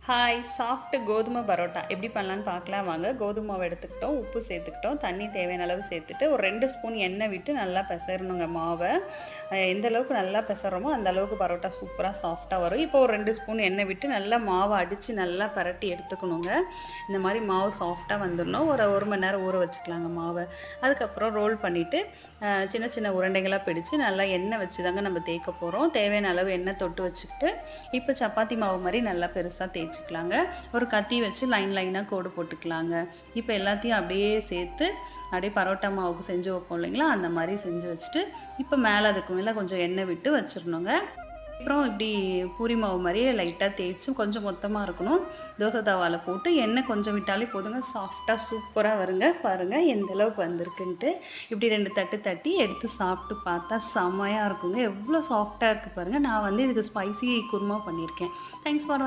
Hi! Soft கோதுமை பரோட்டா எப்படி பண்ணலான்னு பார்க்கலாம் வாங்க. கோதுமை மாவு எடுத்துக்கிட்டோம், உப்பு சேர்த்துக்கிட்டோம், தண்ணி தேவையான அளவு சேர்த்துட்டு ஒரு 2 ஸ்பூன் எண்ணெய் விட்டு நல்லா பெசறணுங்க மாவை. எந்த அளவுக்கு நல்லா பெசறோமோ அந்த அளவுக்கு பரோட்டா சூப்பராக சாஃப்ட்டாக வரும். இப்போ ஒரு 2 ஸ்பூன் எண்ணெய் விட்டு நல்லா மாவை அடித்து நல்லா பரட்டி எடுத்துக்கணுங்க. இந்த மாதிரி மாவு சாஃப்ட்டாக வந்துடணும். ஒரு 1 மணி நேரம் ஊற வச்சுக்கலாங்க மாவை. அதுக்கப்புறம் ரோல் பண்ணிவிட்டு சின்ன சின்ன உருண்டைகளாக பிடிச்சு நல்லா எண்ணெய் வச்சு தாங்க நம்ம தேய்க்க போகிறோம். தேவையான அளவு எண்ணெய் தொட்டு வச்சுக்கிட்டு இப்போ சப்பாத்தி மாவு மாதிரி நல்லா பெருசாக தேய்ச்சிக்கலாங்க. ஒரு கத்தி வச்சு லைனாக கோடு போட்டுக்கலாங்க. இப்போ எல்லாத்தையும் அப்படியே சேர்த்து அப்படியே பரோட்டா மாவுக்கு செஞ்சு வைப்போம் இல்லைங்களா, அந்த மாதிரி செஞ்சு வச்சுட்டு இப்போ மேலே அதுக்கு மேலே கொஞ்சம் எண்ணெய் விட்டு வச்சிடணுங்க. அப்புறம் இப்படி பூரி மாவு மாதிரியே லைட்டாக தேய்ச்சி கொஞ்சம் மொத்தமாக இருக்கணும். தோசை தவாவில் போட்டு எண்ணெய் கொஞ்சம் விட்டாலே போதுங்க, சாஃப்டாக சூப்பராக வருங்க. பாருங்கள் எந்த அளவுக்கு வந்திருக்குன்ட்டு. இப்படி 2 தட்டு தட்டி எடுத்து சாப்பிட்டு பார்த்தா செம்மையாக இருக்குங்க. எவ்வளோ சாஃப்டாக இருக்குது பாருங்கள். நான் இதுக்கு ஸ்பைசி குருமா பண்ணியிருக்கேன். Thanks for